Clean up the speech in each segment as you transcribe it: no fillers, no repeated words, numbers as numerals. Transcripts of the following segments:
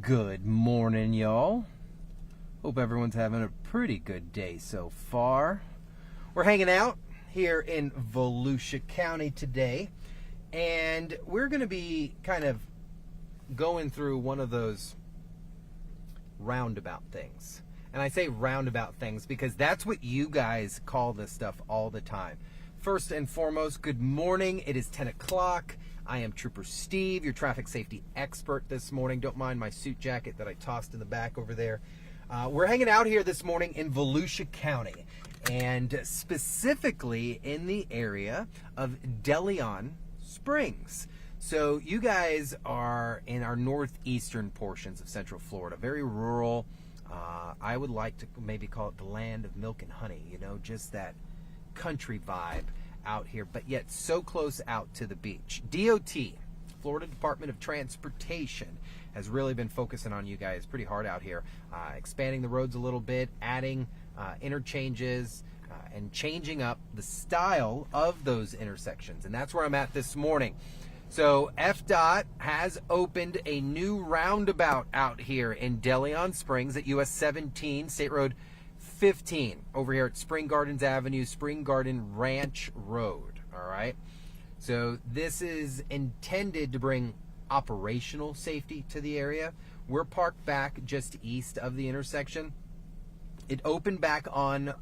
Good morning, y'all. Hope everyone's having a pretty good day so far. We're hanging out here in Volusia County today, and we're going to be kind of going through one of those roundabout things. And I say roundabout things because that's what you guys call this stuff all the time. First and foremost, good morning. It is 10 o'clock. I am Trooper Steve, your traffic safety expert this morning. Don't mind my suit jacket that I tossed in the back over there. We're hanging out here this morning in Volusia County, and specifically in the area of DeLeon Springs. So you guys are in our northeastern portions of Central Florida, very rural. I would like to maybe call it the land of milk and honey, you know, just that country vibe out here, but yet so close out to the beach. DOT, Florida Department of Transportation, has really been focusing on you guys pretty hard out here, expanding the roads a little bit, adding interchanges, and changing up the style of those intersections. And that's where I'm at this morning. So FDOT has opened a new roundabout out here in DeLeon Springs at US 17, State Road 15, over here at Spring Gardens Avenue, Spring Garden Ranch Road. All right. So this is intended to bring operational safety to the area. We're parked back just east of the intersection. It opened back on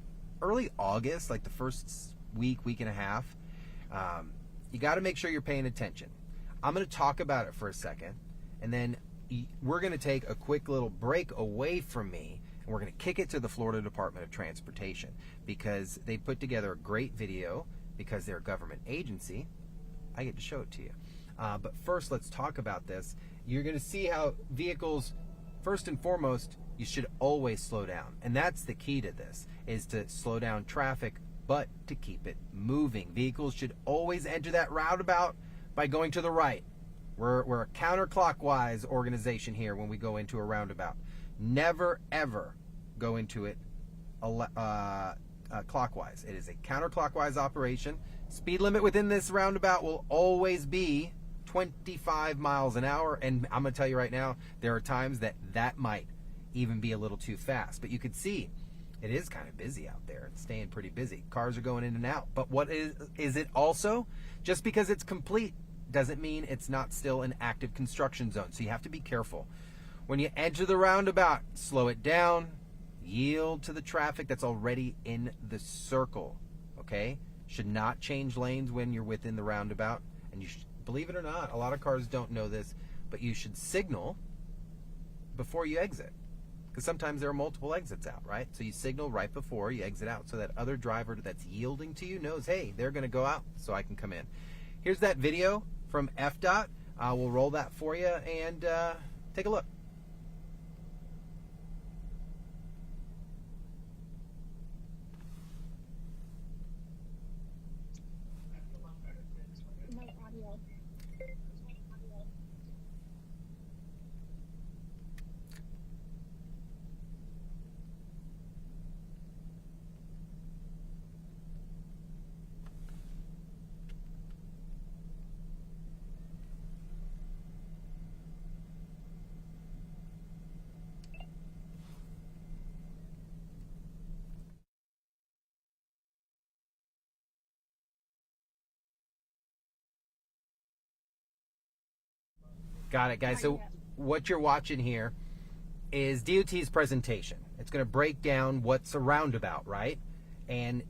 early August, like the first week and a half. You got to make sure you're paying attention. I'm going to talk about it for a second, and then we're going to take a quick little break away from me, and we're going to kick it to the Florida Department of Transportation because they put together a great video. Because they're a government agency, I get to show it to you. But first, let's talk about this. You're going to see how vehicles, first and foremost, you should always slow down. And that's the key to this, is to slow down traffic, but to keep it moving. Vehicles should always enter that roundabout by going to the right. We're a counterclockwise organization here when we go into a roundabout. Never, ever go into it clockwise. It is a counterclockwise operation. Speed limit within this roundabout will always be 25 miles an hour, and I'm going to tell you right now, there are times that might even be a little too fast. But you can see it is kind of busy out there. It's staying pretty busy. Cars are going in and out. But what is it also? Just because it's complete doesn't mean it's not still an active construction zone. So you have to be careful. When you enter the roundabout, slow it down, yield to the traffic that's already in the circle, okay? Should not change lanes when you're within the roundabout. And you should, believe it or not, a lot of cars don't know this, but you should signal before you exit. Because sometimes there are multiple exits out, right? So you signal right before you exit out so that other driver that's yielding to you knows, hey, they're going to go out so I can come in. Here's that video from FDOT. We'll roll that for you and take a look. Got it, guys. So what you're watching here is DOT's presentation. It's going to break down what's a roundabout, right? And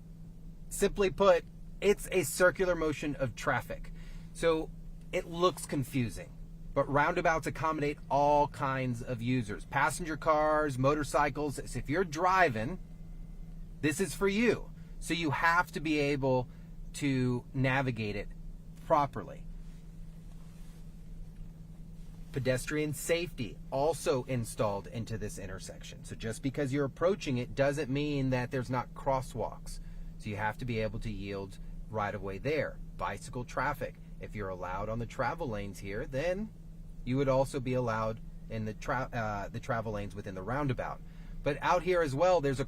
simply put, it's a circular motion of traffic. So it looks confusing, but roundabouts accommodate all kinds of users. Passenger cars, motorcycles. So if you're driving, this is for you. So you have to be able to navigate it properly. Pedestrian safety also installed into this intersection. So just because you're approaching it doesn't mean that there's not crosswalks. So you have to be able to yield right away there. Bicycle traffic. If you're allowed on the travel lanes here, then you would also be allowed in the travel lanes within the roundabout. But out here as well, there's a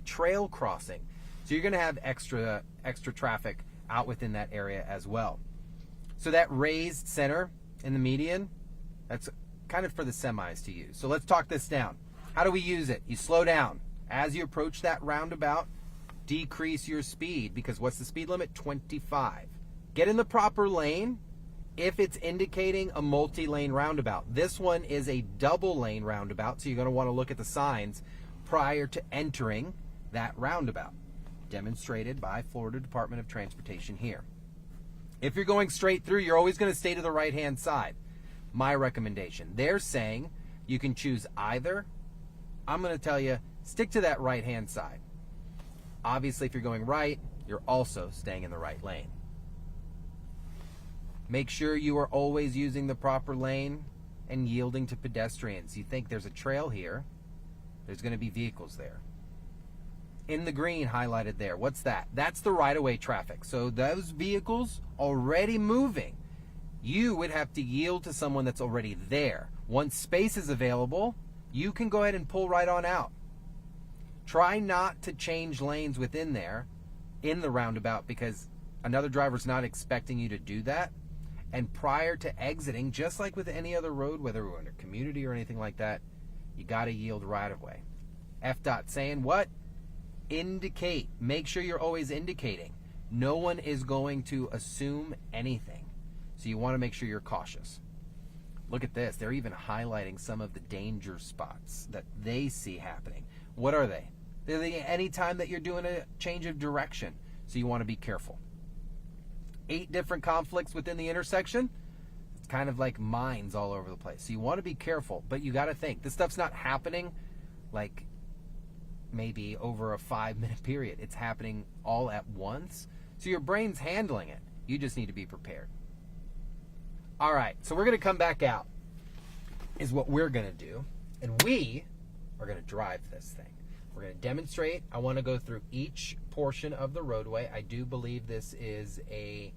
trail crossing. So you're going to have extra traffic out within that area as well. So that raised center in the median, that's kind of for the semis to use. So let's talk this down. How do we use it? You slow down. As you approach that roundabout, decrease your speed, because what's the speed limit? 25. Get in the proper lane if it's indicating a multi-lane roundabout. This one is a double lane roundabout, so you're going to want to look at the signs prior to entering that roundabout, demonstrated by Florida Department of Transportation here. If you're going straight through, you're always going to stay to the right-hand side. My recommendation. They're saying you can choose either. I'm going to tell you, stick to that right-hand side. Obviously, if you're going right, you're also staying in the right lane. Make sure you are always using the proper lane and yielding to pedestrians. You think there's a trail here, there's going to be vehicles there. In the green highlighted there, what's that? That's the right-of-way traffic. So those vehicles already moving, you would have to yield to someone that's already there. Once space is available, you can go ahead and pull right on out. Try not to change lanes within there in the roundabout, because another driver's not expecting you to do that. And prior to exiting, just like with any other road, whether we're in a community or anything like that, you got to yield right of way. FDOT saying what? Indicate. Make sure you're always indicating. No one is going to assume anything. So you want to make sure you're cautious. Look at this. They're even highlighting some of the danger spots that they see happening. What are they? They're any time that you're doing a change of direction. So you want to be careful. 8 different conflicts within the intersection. It's kind of like mines all over the place. So you want to be careful, but you got to think. This stuff's not happening like maybe over a 5-minute period. It's happening all at once. So your brain's handling it. You just need to be prepared. All right, so we're going to come back out is what we're going to do. And we are going to drive this thing. We're going to demonstrate. I want to go through each portion of the roadway. I do believe this is a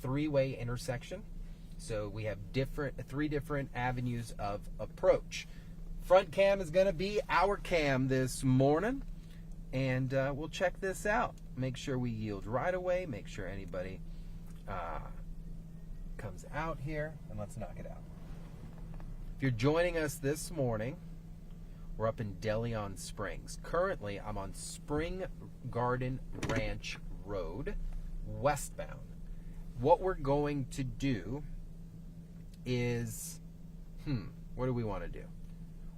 3-way intersection. So we have 3 different avenues of approach. Front cam is going to be our cam this morning. And we'll check this out. Make sure we yield right away. Make sure anybody comes out here. And let's knock it out. If you're joining us this morning, we're up in DeLeon Springs. Currently, I'm on Spring Garden Ranch Road, westbound. What we're going to do is, what do we want to do?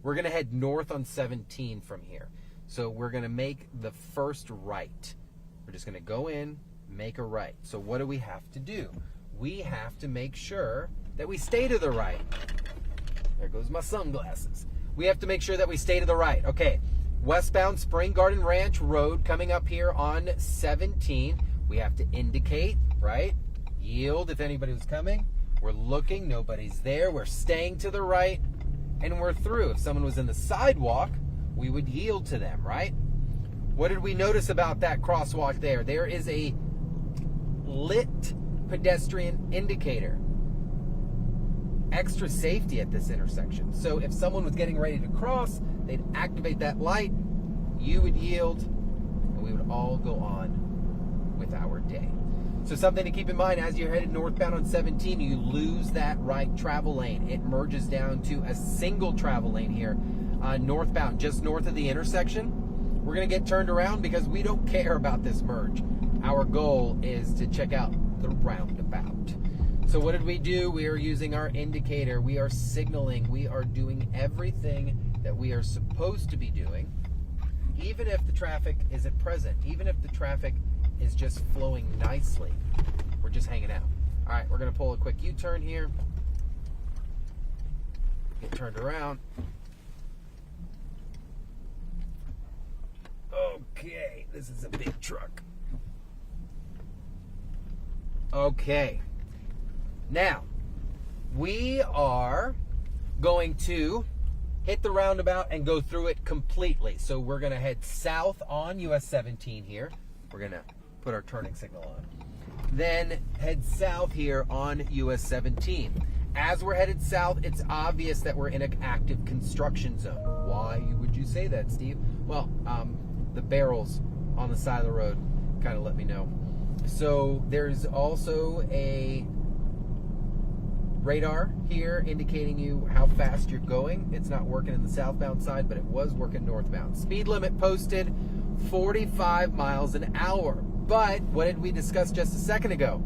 We're going to head north on 17 from here. So we're going to make the first right. We're just going to go in, make a right. So what do we have to do? We have to make sure that we stay to the right. There goes my sunglasses. We have to make sure that we stay to the right. Okay, westbound Spring Garden Ranch Road coming up here on 17. We have to indicate, right? Yield if anybody was coming. We're looking, nobody's there. We're staying to the right, and we're through. If someone was in the sidewalk, we would yield to them, right? What did we notice about that crosswalk there? There is a lit pedestrian indicator. Extra safety at this intersection. So if someone was getting ready to cross, they'd activate that light, you would yield, and we would all go on with our day. So something to keep in mind as you're headed northbound on 17, you lose that right travel lane. It merges down to a single travel lane here northbound, just north of the intersection. We're going to get turned around because we don't care about this merge. Our goal is to check out the roundabout. So what did we do? We are using our indicator. We are signaling. We are doing everything that we are supposed to be doing, even if the traffic isn't present, even if the traffic is just flowing nicely. We're just hanging out. All right, we're going to pull a quick U-turn here. Get turned around. Okay, this is a big truck. Okay. Now, we are going to hit the roundabout and go through it completely. So we're going to head south on US 17 here. We're going to put our turning signal on. Then head south here on US 17. As we're headed south, it's obvious that we're in an active construction zone. Why would you say that, Steve? Well, the barrels on the side of the road kind of let me know. So there's also a radar here indicating you how fast you're going. It's not working in the southbound side, but it was working northbound. Speed limit posted 45 miles an hour. But what did we discuss just a second ago?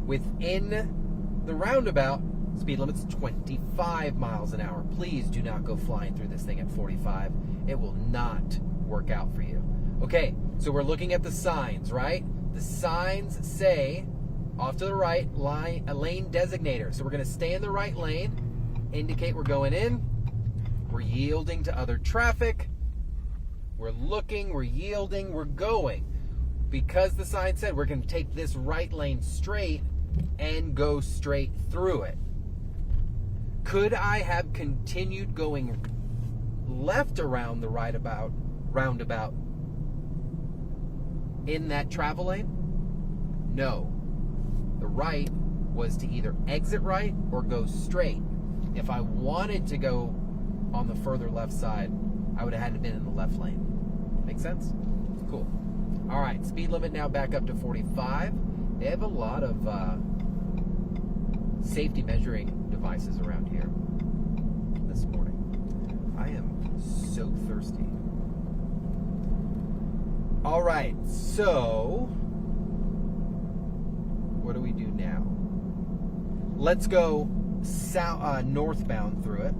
Within the roundabout, speed limit's 25 miles an hour. Please do not go flying through this thing at 45. It will not work out for you. Okay, so we're looking at the signs, right? The signs say off to the right, a lane designator. So we're going to stay in the right lane, indicate we're going in. We're yielding to other traffic. We're looking, we're yielding, we're going. Because the sign said we're going to take this right lane straight and go straight through it. Could I have continued going left around the roundabout in that travel lane? No. The right was to either exit right or go straight. If I wanted to go on the further left side, I would have had to been in the left lane. Make sense? Cool. All right, speed limit now back up to 45. They have a lot of safety measuring devices around here this morning. I am so thirsty. All right, so what do we do now? Let's go northbound through it.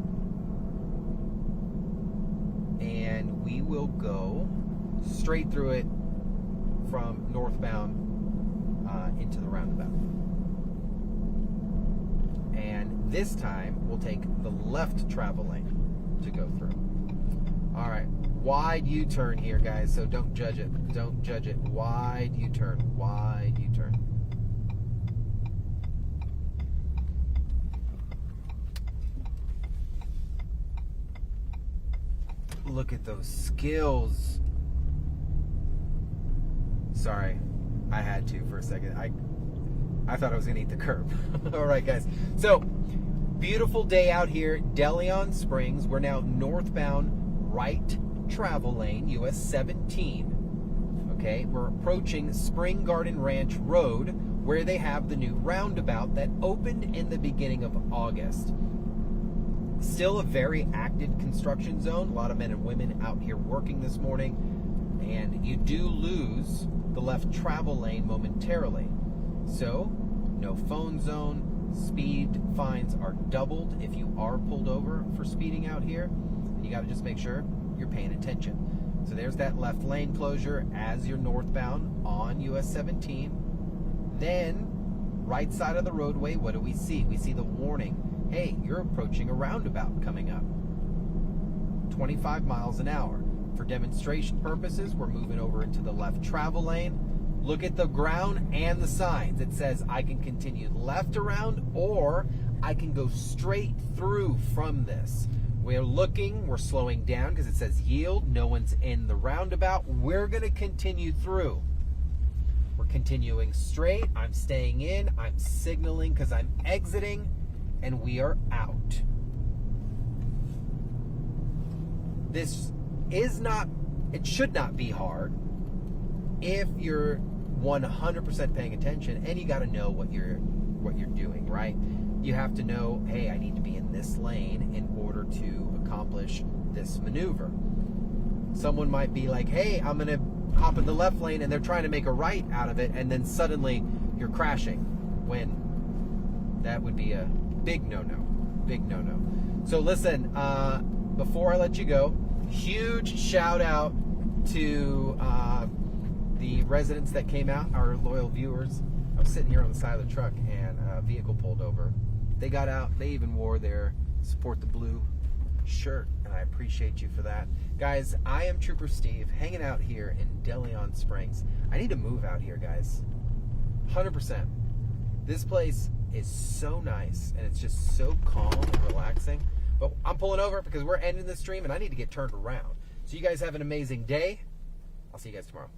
And we will go straight through it from northbound into the roundabout. And this time, we'll take the left travel lane to go through. All right, wide U-turn here, guys, so don't judge it. Don't judge it. Wide U-turn, wide U-turn. Look at those skills. Sorry, I had to for a second. I thought I was gonna eat the curb. All right, guys. So, beautiful day out here, DeLeon Springs. We're now northbound right travel lane, US 17. Okay, we're approaching Spring Garden Ranch Road, where they have the new roundabout that opened in the beginning of August. Still a very active construction zone. A lot of men and women out here working this morning. And you do lose the left travel lane momentarily. So, no phone zone. Speed fines are doubled if you are pulled over for speeding out here. You got to just make sure you're paying attention. So there's that left lane closure as you're northbound on US 17. Then, right side of the roadway, what do we see? We see the warning. Hey, you're approaching a roundabout coming up. 25 miles an hour. For demonstration purposes, we're moving over into the left travel lane. Look at the ground and the signs. It says I can continue left around or I can go straight through from this. We're looking, we're slowing down because it says yield. No one's in the roundabout. We're going to continue through. We're continuing straight. I'm staying in. I'm signaling because I'm exiting. And we are out. This is not, it should not be hard if you're 100% paying attention, and you got to know what you're doing, right? You have to know, hey, I need to be in this lane in order to accomplish this maneuver. Someone might be like, hey, I'm going to hop in the left lane, and they're trying to make a right out of it, and then suddenly you're crashing, when that would be a big no-no, big no-no. So listen, before I let you go, huge shout out to the residents that came out, our loyal viewers. I was sitting here on the side of the truck and a vehicle pulled over. They got out, they even wore their Support the Blue shirt, and I appreciate you for that. Guys, I am Trooper Steve, hanging out here in DeLeon Springs. I need to move out here, guys. 100%. This place is so nice, and it's just so calm and relaxing. But I'm pulling over because we're ending the stream, and I need to get turned around. So you guys have an amazing day. I'll see you guys tomorrow.